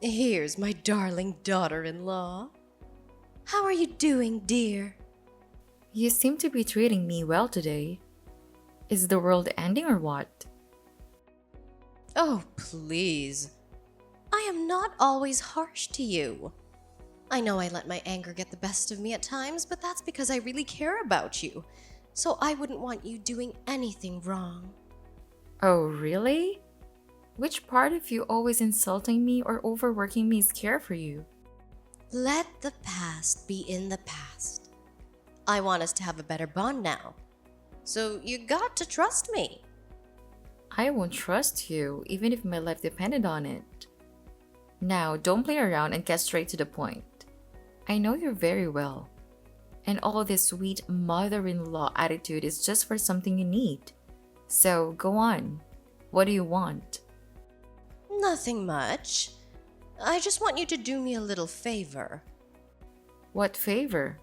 Here's my darling daughter-in-law. How are you doing, dear? You seem to be treating me well today. Is the world ending or what? Oh, please. I am not always harsh to you. I know I let my anger get the best of me at times, but that's because I really care about you. So I wouldn't want you doing anything wrong. Oh, really? Which part of you always insulting me or overworking me is care for you? Let the past be in the past. I want us to have a better bond now. So you got to trust me. I won't trust you, even if my life depended on it. Now, don't play around and get straight to the point. I know you very well. And all this sweet mother-in-law attitude is just for something you need. So, go on. What do you want? Nothing much. I just want you to do me a little favor. What favor?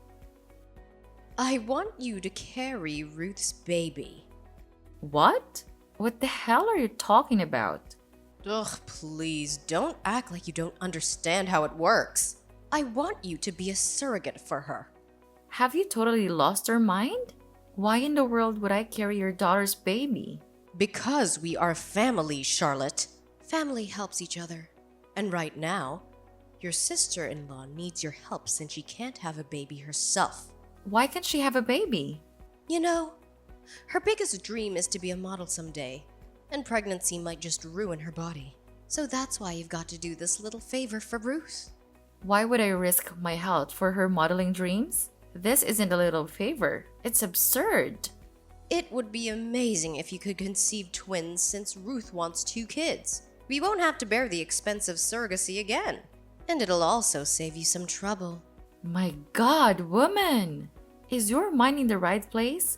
I want you to carry Ruth's baby. What? What the hell are you talking about? Ugh, please, don't act like you don't understand how it works. I want you to be a surrogate for her. Have you totally lost your mind? Why in the world would I carry your daughter's baby? Because we are family, Charlotte. Family helps each other. And right now, your sister-in-law needs your help since she can't have a baby herself. Why can't she have a baby? You know, her biggest dream is to be a model someday, and pregnancy might just ruin her body. So that's why you've got to do this little favor for Ruth. Why would I risk my health for her modeling dreams? This isn't a little favor. It's absurd. It would be amazing if you could conceive twins since Ruth wants 2 kids. We won't have to bear the expense of surrogacy again. And it'll also save you some trouble. My God, woman! Is your mind in the right place?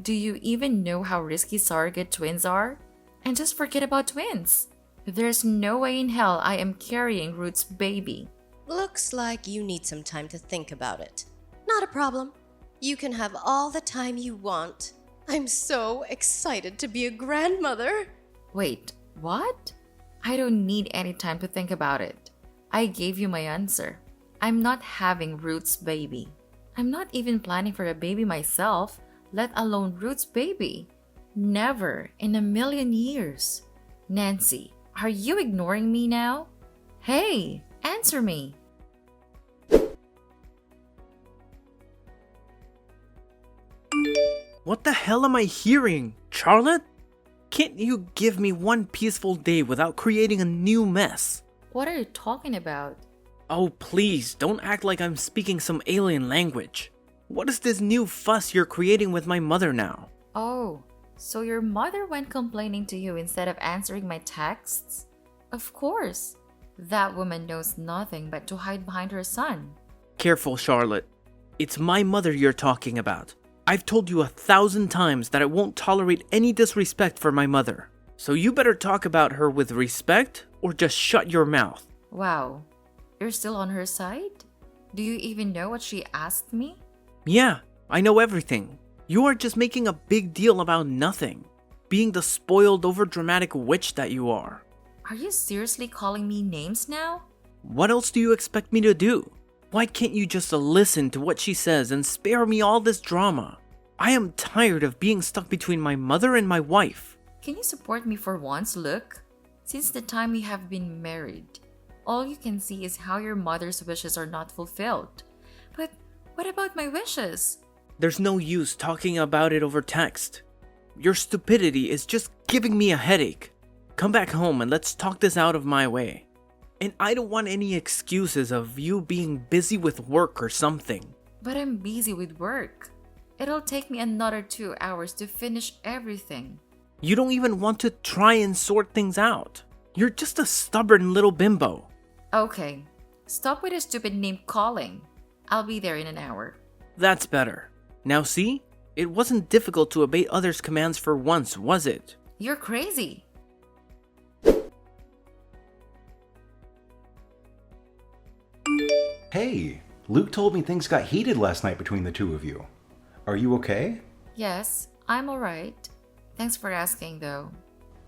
Do you even know how risky surrogate twins are? And just forget about twins. There's no way in hell I am carrying Ruth's baby. Looks like you need some time to think about it. Not a problem. You can have all the time you want. I'm so excited to be a grandmother. Wait, what? I don't need any time to think about it. I gave you my answer. I'm not having Ruth's baby. I'm not even planning for a baby myself, let alone Ruth's baby. Never in a million years. Nancy, are you ignoring me now? Hey, answer me. What the hell am I hearing? Charlotte? Can't you give me one peaceful day without creating a new mess? What are you talking about? Oh, please, don't act like I'm speaking some alien language. What is this new fuss you're creating with my mother now? Oh, so your mother went complaining to you instead of answering my texts? Of course. That woman knows nothing but to hide behind her son. Careful, Charlotte. It's my mother you're talking about. I've told you 1,000 times that I won't tolerate any disrespect for my mother. So you better talk about her with respect or just shut your mouth. Wow, you're still on her side? Do you even know what she asked me? Yeah, I know everything. You are just making a big deal about nothing. Being the spoiled, overdramatic witch that you are. Are you seriously calling me names now? What else do you expect me to do? Why can't you just listen to what she says and spare me all this drama? I am tired of being stuck between my mother and my wife. Can you support me for once, look? Since the time we have been married, all you can see is how your mother's wishes are not fulfilled. But what about my wishes? There's no use talking about it over text. Your stupidity is just giving me a headache. Come back home and let's talk this out of my way. And I don't want any excuses of you being busy with work or something. But I'm busy with work. It'll take me another 2 hours to finish everything. You don't even want to try and sort things out. You're just a stubborn little bimbo. Okay, stop with your stupid name calling. I'll be there in an hour. That's better. Now see? It wasn't difficult to obey others' commands for once, was it? You're crazy. Hey, Luke told me things got heated last night between the two of you. Are you okay? Yes, I'm alright. Thanks for asking, though.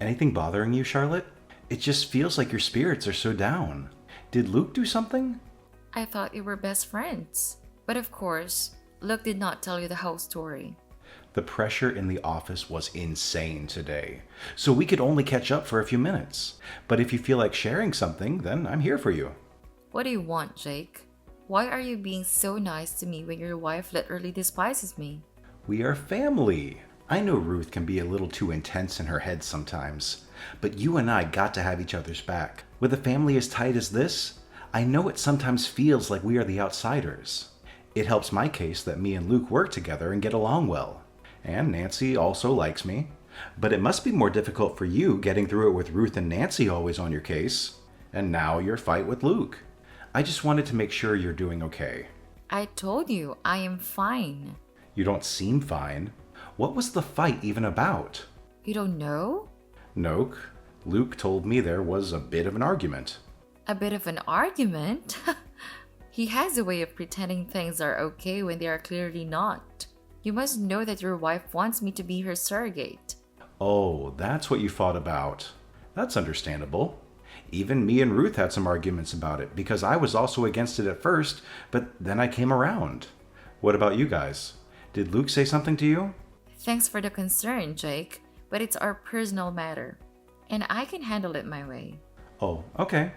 Anything bothering you, Charlotte? It just feels like your spirits are so down. Did Luke do something? I thought you were best friends. But of course, Luke did not tell you the whole story. The pressure in the office was insane today, so we could only catch up for a few minutes. But if you feel like sharing something, then I'm here for you. What do you want, Jake? Why are you being so nice to me when your wife literally despises me? We are family. I know Ruth can be a little too intense in her head sometimes, but you and I got to have each other's back. With a family as tight as this, I know it sometimes feels like we are the outsiders. It helps my case that me and Luke work together and get along well. And Nancy also likes me. But it must be more difficult for you getting through it with Ruth and Nancy always on your case. And now your fight with Luke. I just wanted to make sure you're doing okay. I told you, I am fine. You don't seem fine. What was the fight even about? You don't know? No, Luke told me there was a bit of an argument. A bit of an argument? He has a way of pretending things are okay when they are clearly not. You must know that your wife wants me to be her surrogate. Oh, that's what you fought about. That's understandable. Even me and Ruth had some arguments about it because I was also against it at first, but then I came around. What about you guys? Did Luke say something to you? Thanks for the concern, Jake, but it's our personal matter, and I can handle it my way. Oh, okay.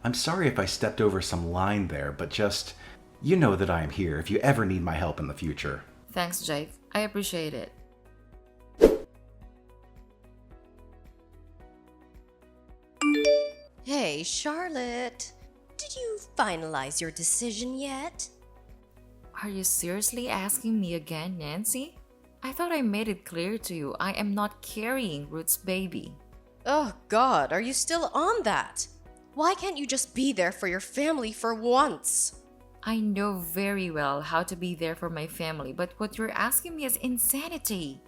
I'm sorry if I stepped over some line there, but just, you know that I am here if you ever need my help in the future. Thanks, Jake. I appreciate it. Hey, Charlotte. Did you finalize your decision yet? Are you seriously asking me again, Nancy? I thought I made it clear to you I am not carrying Ruth's baby. Oh God, are you still on that? Why can't you just be there for your family for once? I know very well how to be there for my family, but what you're asking me is insanity.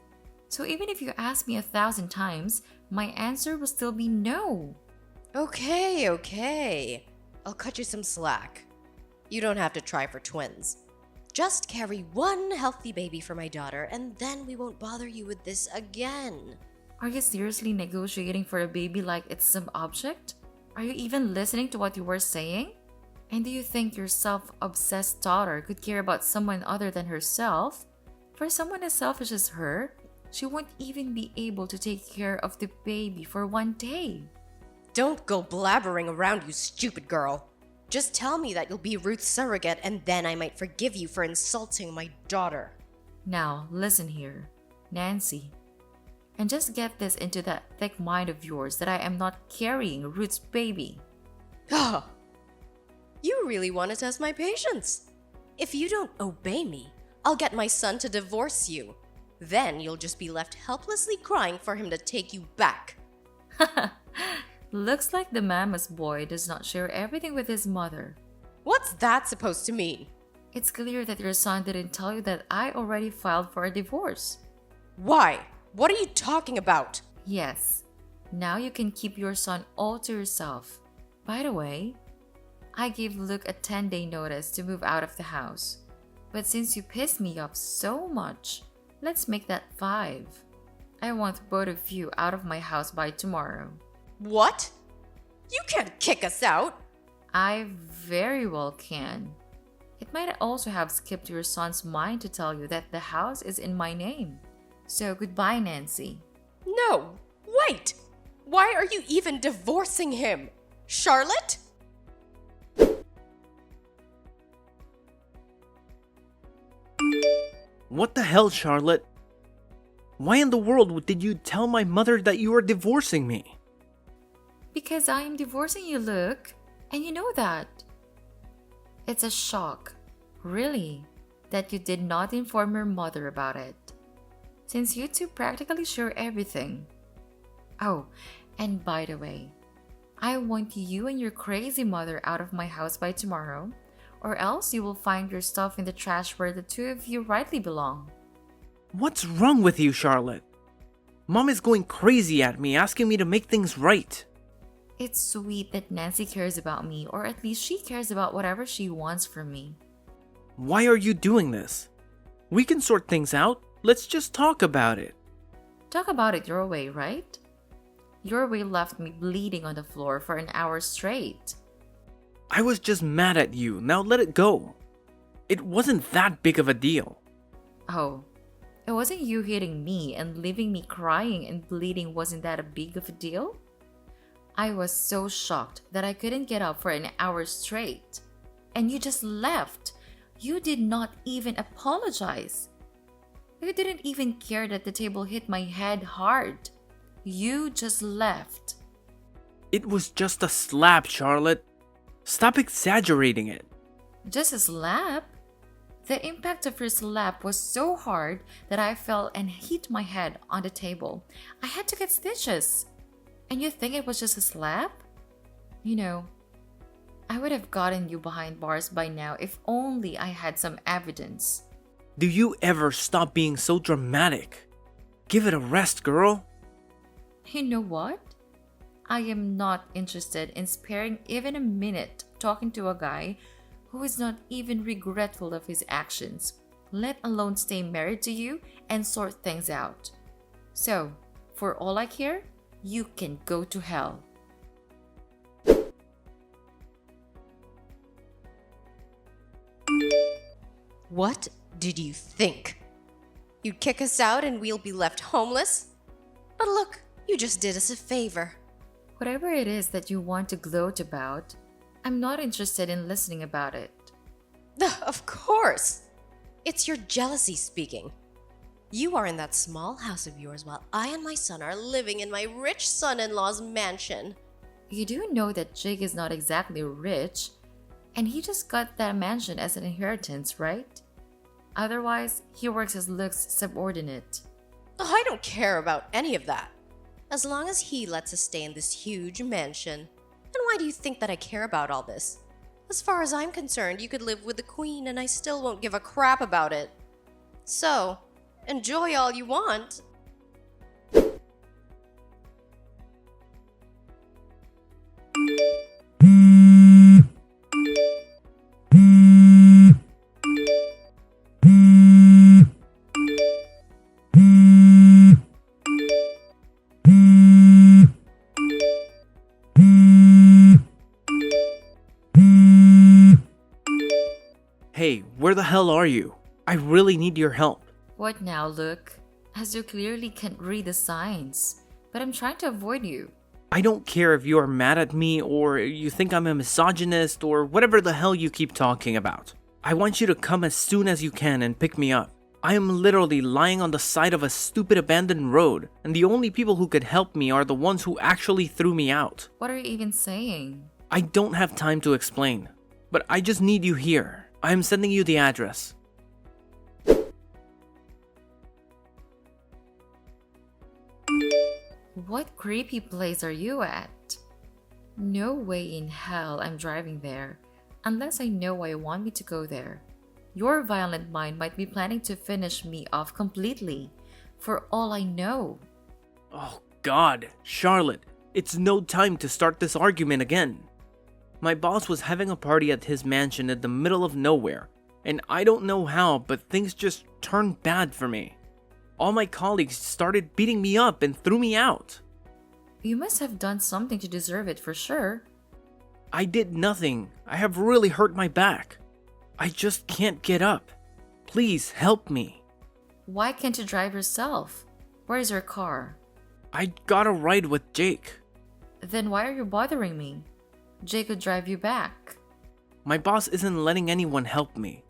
So even if you ask me 1,000 times, my answer will still be no. Okay. I'll cut you some slack. You don't have to try for twins. Just carry one healthy baby for my daughter, and then we won't bother you with this again. Are you seriously negotiating for a baby like it's some object? Are you even listening to what you were saying? And do you think your self-obsessed daughter could care about someone other than herself? For someone as selfish as her, she won't even be able to take care of the baby for one day. Don't go blabbering around, you stupid girl. Just tell me that you'll be Ruth's surrogate, and then I might forgive you for insulting my daughter. Now, listen here, Nancy. And just get this into that thick mind of yours that I am not carrying Ruth's baby. Ah, you really want to test my patience. If you don't obey me, I'll get my son to divorce you. Then you'll just be left helplessly crying for him to take you back. Looks like the mama's boy does not share everything with his mother. What's that supposed to mean? It's clear that your son didn't tell you that I already filed for a divorce. Why? What are you talking about? Yes. Now you can keep your son all to yourself. By the way, I gave Luke a 10-day notice to move out of the house. But since you pissed me off so much, let's make that 5. I want both of you out of my house by tomorrow. What? You can't kick us out. I very well can. It might also have skipped your son's mind to tell you that the house is in my name. So goodbye, Nancy. No, wait. Why are you even divorcing him? Charlotte? What the hell, Charlotte? Why in the world did you tell my mother that you were divorcing me? Because I am divorcing you, Luke. And you know that. It's a shock, really, that you did not inform your mother about it. Since you two practically share everything. Oh, and by the way, I want you and your crazy mother out of my house by tomorrow, or else you will find your stuff in the trash where the two of you rightly belong. What's wrong with you, Charlotte? Mom is going crazy at me, asking me to make things right. It's sweet that Nancy cares about me, or at least she cares about whatever she wants from me. Why are you doing this? We can sort things out. Let's just talk about it. Talk about it your way, right? Your way left me bleeding on the floor for an hour straight. I was just mad at you. Now let it go. It wasn't that big of a deal. Oh, it wasn't you hitting me and leaving me crying and bleeding. Wasn't that a big of a deal? I was so shocked that I couldn't get up for an hour straight. And you just left. You did not even apologize. You didn't even care that the table hit my head hard. You just left. It was just a slap, Charlotte. Stop exaggerating it. Just a slap? The impact of your slap was so hard that I fell and hit my head on the table. I had to get stitches. And you think it was just a slap? You know, I would have gotten you behind bars by now if only I had some evidence. Do you ever stop being so dramatic? Give it a rest, girl. You know what? I am not interested in sparing even a minute talking to a guy who is not even regretful of his actions, let alone stay married to you and sort things out. So, for all I care, you can go to hell. What did you think? You'd kick us out and we'll be left homeless? But look, you just did us a favor. Whatever it is that you want to gloat about, I'm not interested in listening about it. Of course! It's your jealousy speaking. You are in that small house of yours while I and my son are living in my rich son-in-law's mansion. You do know that Jake is not exactly rich, and he just got that mansion as an inheritance, right? Otherwise, he works as Luke's subordinate. Oh, I don't care about any of that. As long as he lets us stay in this huge mansion. And why do you think that I care about all this? As far as I'm concerned, you could live with the queen and I still won't give a crap about it. So, enjoy all you want. Hey, where the hell are you? I really need your help. What now, Luke? As you clearly can't read the signs, but I'm trying to avoid you. I don't care if you are mad at me or you think I'm a misogynist or whatever the hell you keep talking about. I want you to come as soon as you can and pick me up. I am literally lying on the side of a stupid abandoned road, and the only people who could help me are the ones who actually threw me out. What are you even saying? I don't have time to explain, but I just need you here. I am sending you the address. What creepy place are you at? No way in hell I'm driving there, unless I know why you want me to go there. Your violent mind might be planning to finish me off completely, for all I know. Oh God, Charlotte, it's no time to start this argument again. My boss was having a party at his mansion in the middle of nowhere, and I don't know how, but things just turned bad for me. All my colleagues started beating me up and threw me out. You must have done something to deserve it for sure. I did nothing. I have really hurt my back. I just can't get up. Please help me. Why can't you drive yourself? Where's your car? I got a ride with Jake. Then why are you bothering me? Jake could drive you back. My boss isn't letting anyone help me.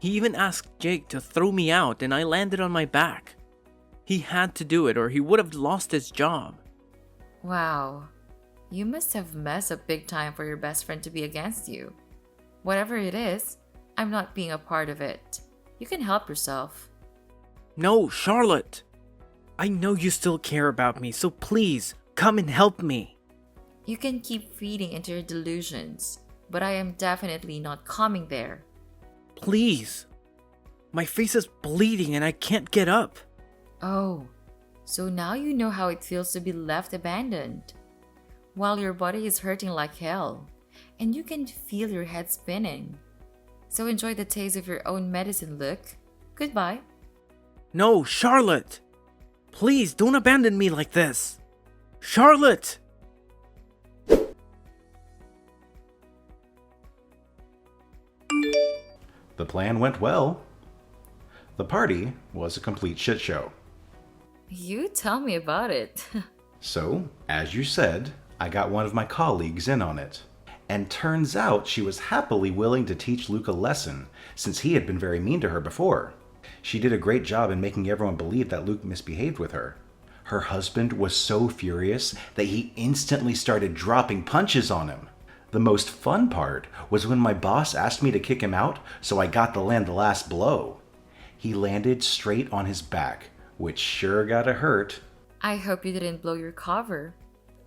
He even asked Jake to throw me out and I landed on my back. He had to do it or he would have lost his job. Wow. You must have messed up big time for your best friend to be against you. Whatever it is, I'm not being a part of it. You can help yourself. No, Charlotte. I know you still care about me, so please, come and help me. You can keep feeding into your delusions, but I am definitely not coming there. Please. My face is bleeding and I can't get up. Oh, so now you know how it feels to be left abandoned. While your body is hurting like hell, and you can feel your head spinning. So enjoy the taste of your own medicine, Luke. Goodbye. No, Charlotte. Please don't abandon me like this. Charlotte! The plan went well. The party was a complete shit show. You tell me about it. So, as you said, I got one of my colleagues in on it. And turns out she was happily willing to teach Luke a lesson, since he had been very mean to her before. She did a great job in making everyone believe that Luke misbehaved with her. Her husband was so furious that he instantly started dropping punches on him. The most fun part was when my boss asked me to kick him out, so I got to land the last blow. He landed straight on his back, which sure gotta hurt. I hope you didn't blow your cover.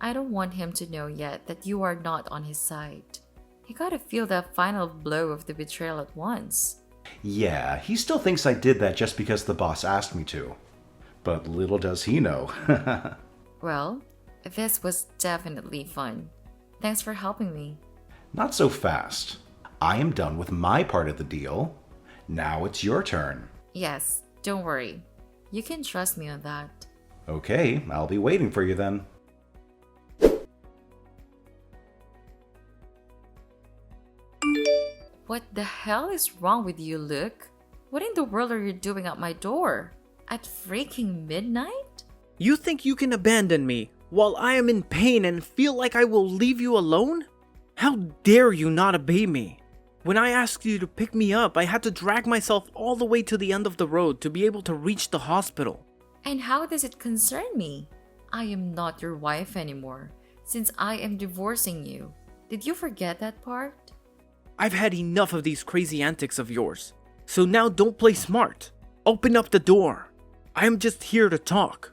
I don't want him to know yet that you are not on his side. He gotta feel that final blow of the betrayal at once. Yeah, he still thinks I did that just because the boss asked me to. But little does he know. Well, this was definitely fun. Thanks for helping me. Not so fast. I am done with my part of the deal. Now it's your turn. Yes, don't worry. You can trust me on that. Okay, I'll be waiting for you then. What the hell is wrong with you, Luke? What in the world are you doing at my door? At freaking midnight? You think you can abandon me while I am in pain and feel like I will leave you alone? How dare you not obey me? When I asked you to pick me up, I had to drag myself all the way to the end of the road to be able to reach the hospital. And how does it concern me? I am not your wife anymore, since I am divorcing you. Did you forget that part? I've had enough of these crazy antics of yours. So now don't play smart. Open up the door. I am just here to talk.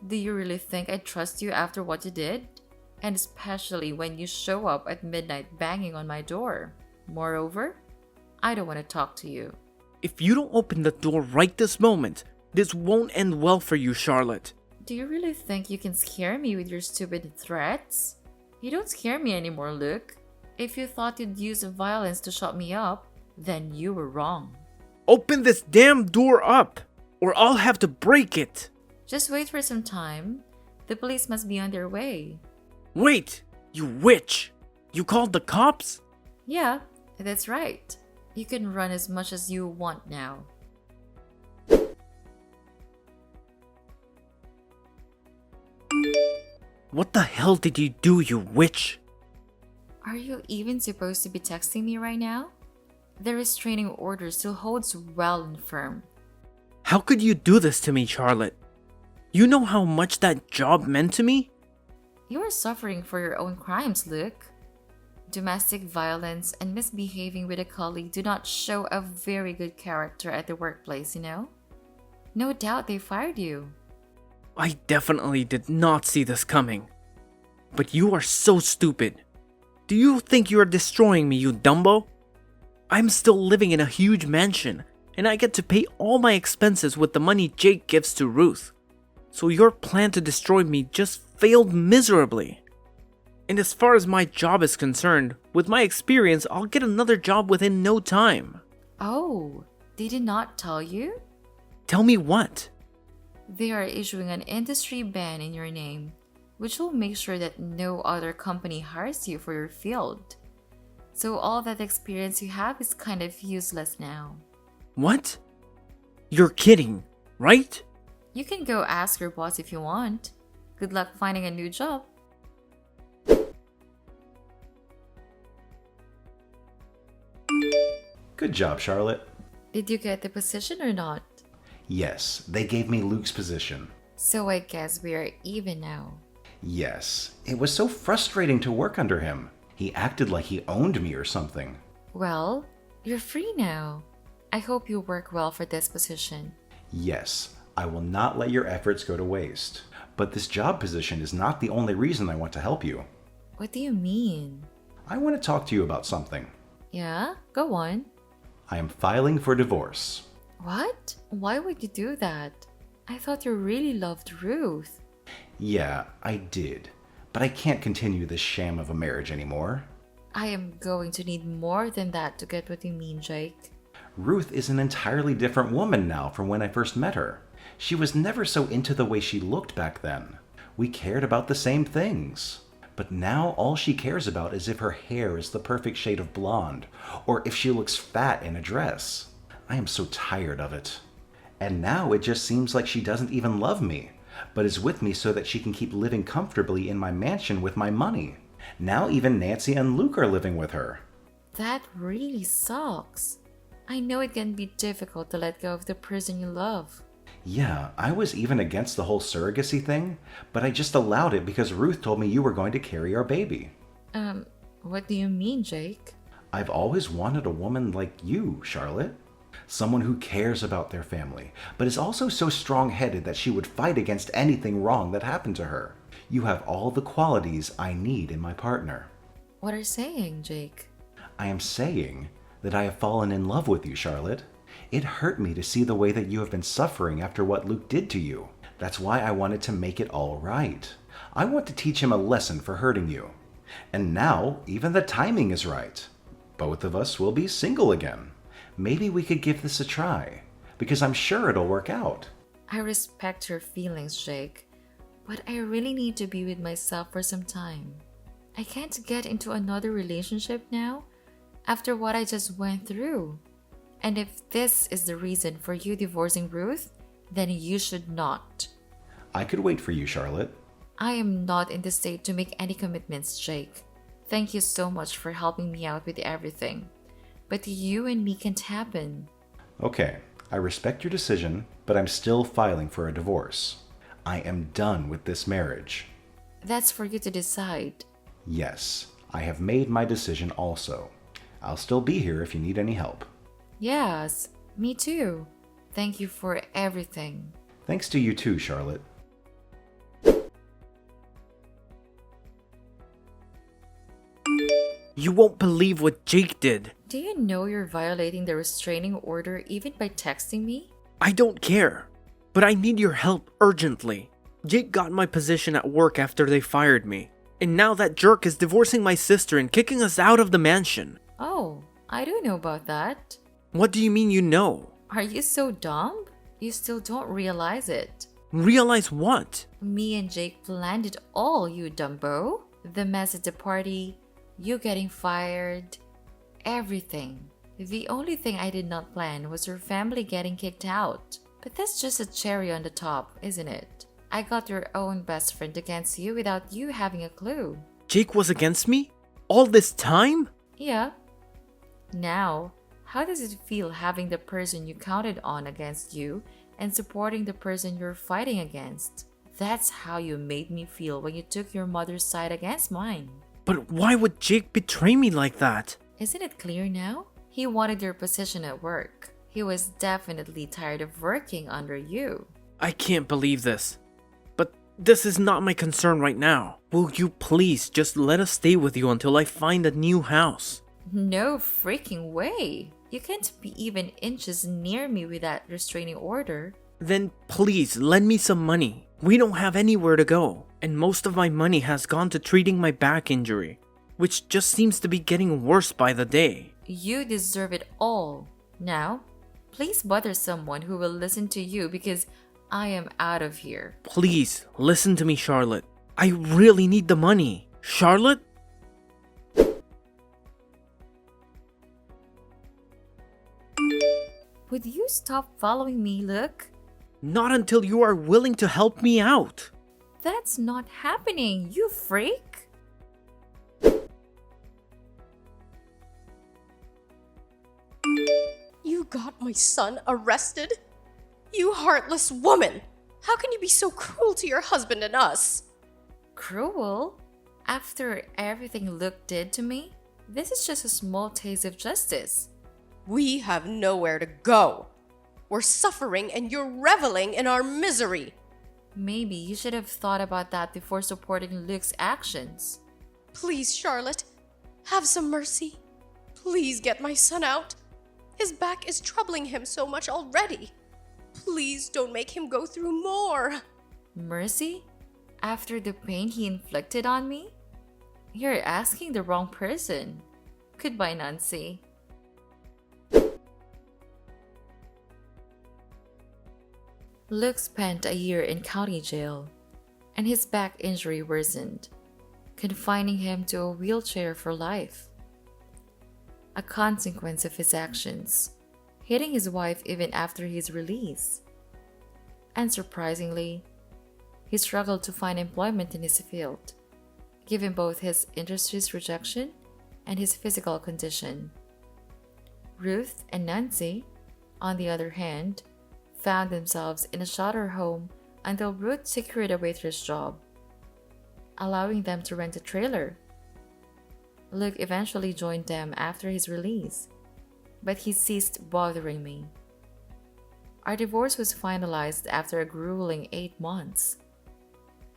Do you really think I trust you after what you did? And especially when you show up at midnight banging on my door. Moreover, I don't want to talk to you. If you don't open the door right this moment, this won't end well for you, Charlotte. Do you really think you can scare me with your stupid threats? You don't scare me anymore, Luke. If you thought you'd use violence to shut me up, then you were wrong. Open this damn door up, or I'll have to break it. Just wait for some time. The police must be on their way. Wait, you witch! You called the cops? Yeah, that's right. You can run as much as you want now. What the hell did you do, you witch? Are you even supposed to be texting me right now? The restraining order still holds well and firm. How could you do this to me, Charlotte? You know how much that job meant to me? You are suffering for your own crimes, Luke. Domestic violence and misbehaving with a colleague do not show a very good character at the workplace, you know? No doubt they fired you. I definitely did not see this coming. But you are so stupid. Do you think you are destroying me, you Dumbo? I'm still living in a huge mansion, and I get to pay all my expenses with the money Jake gives to Ruth. So your plan to destroy me just failed miserably. And as far as my job is concerned, with my experience, I'll get another job within no time. Oh, they did not tell you? Tell me what? They are issuing an industry ban in your name, which will make sure that no other company hires you for your field. So all that experience you have is kind of useless now. What? You're kidding, right? You can go ask your boss if you want. Good luck finding a new job. Good job, Charlotte. Did you get the position or not? Yes, they gave me Luke's position. So I guess we are even now. Yes, it was so frustrating to work under him. He acted like he owned me or something. Well, you're free now. I hope you work well for this position. Yes, I will not let your efforts go to waste. But this job position is not the only reason I want to help you. What do you mean? I want to talk to you about something. Yeah, go on. I am filing for divorce. What? Why would you do that? I thought you really loved Ruth. Yeah, I did. But I can't continue this sham of a marriage anymore. I am going to need more than that to get what you mean, Jake. Ruth is an entirely different woman now from when I first met her. She was never so into the way she looked back then. We cared about the same things. But now all she cares about is if her hair is the perfect shade of blonde, or if she looks fat in a dress. I am so tired of it. And now it just seems like she doesn't even love me, but is with me so that she can keep living comfortably in my mansion with my money. Now even Nancy and Luke are living with her. That really sucks. I know it can be difficult to let go of the person you love. Yeah, I was even against the whole surrogacy thing, but I just allowed it because Ruth told me you were going to carry our baby. What do you mean, Jake? I've always wanted a woman like you, Charlotte. Someone who cares about their family, but is also so strong-headed that she would fight against anything wrong that happened to her. You have all the qualities I need in my partner. What are you saying, Jake? I am saying that I have fallen in love with you, Charlotte. It hurt me to see the way that you have been suffering after what Luke did to you. That's why I wanted to make it all right. I want to teach him a lesson for hurting you. And now, even the timing is right. Both of us will be single again. Maybe we could give this a try, because I'm sure it'll work out. I respect your feelings, Jake, but I really need to be with myself for some time. I can't get into another relationship now after what I just went through. And if this is the reason for you divorcing Ruth, then you should not. I could wait for you, Charlotte. I am not in the state to make any commitments, Jake. Thank you so much for helping me out with everything. But you and me can't happen. Okay, I respect your decision, but I'm still filing for a divorce. I am done with this marriage. That's for you to decide. Yes, I have made my decision also. I'll still be here if you need any help. Yes, me too. Thank you for everything. Thanks to you too, Charlotte. You won't believe what Jake did. Do you know you're violating the restraining order even by texting me? I don't care, but I need your help urgently. Jake got my position at work after they fired me, and now that jerk is divorcing my sister and kicking us out of the mansion. Oh, I do know about that. What do you mean you know? Are you so dumb? You still don't realize it. Realize what? Me and Jake planned it all, you dumbo. The mess at the party, you getting fired, everything. The only thing I did not plan was your family getting kicked out. But that's just a cherry on the top, isn't it? I got your own best friend against you without you having a clue. Jake was against me? All this time? Yeah. Now, how does it feel having the person you counted on against you and supporting the person you're fighting against? That's how you made me feel when you took your mother's side against mine. But why would Jake betray me like that? Isn't it clear now? He wanted your position at work. He was definitely tired of working under you. I can't believe this. But this is not my concern right now. Will you please just let us stay with you until I find a new house? No freaking way. You can't be even inches near me with that restraining order. Then please lend me some money. We don't have anywhere to go, and most of my money has gone to treating my back injury, which just seems to be getting worse by the day. You deserve it all. Now, please bother someone who will listen to you because I am out of here. Please listen to me, Charlotte. I really need the money. Charlotte? Would you stop following me, Luke? Not until you are willing to help me out. That's not happening, you freak! You got my son arrested? You heartless woman! How can you be so cruel to your husband and us? Cruel? After everything Luke did to me? This is just a small taste of justice. We have nowhere to go. We're suffering and you're reveling in our misery. Maybe you should have thought about that before supporting Luke's actions. Please, Charlotte, have some mercy. Please get my son out. His back is troubling him so much already. Please don't make him go through more. Mercy? After the pain he inflicted on me? You're asking the wrong person. Goodbye, Nancy. Luke spent a year in county jail, and his back injury worsened. confining him to a wheelchair for life. A consequence of his actions, hitting his wife even after his release. And surprisingly, he struggled to find employment in his field, given both his industry's rejection and his physical condition. Ruth and Nancy, on the other hand, found themselves in a shelter home until Ruth secured a waitress job, allowing them to rent a trailer. Luke eventually joined them after his release, but he ceased bothering me. Our divorce was finalized after a grueling 8 months.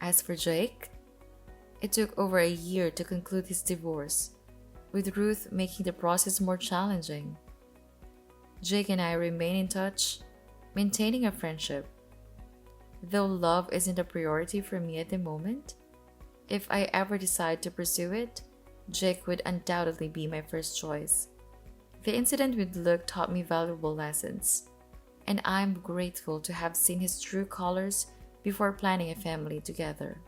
As for Jake, it took over a year to conclude his divorce, with Ruth making the process more challenging. Jake and I remain in touch, maintaining a friendship. Though love isn't a priority for me at the moment, if I ever decide to pursue it, Jake would undoubtedly be my first choice. The incident with Luke taught me valuable lessons, and I'm grateful to have seen his true colors before planning a family together.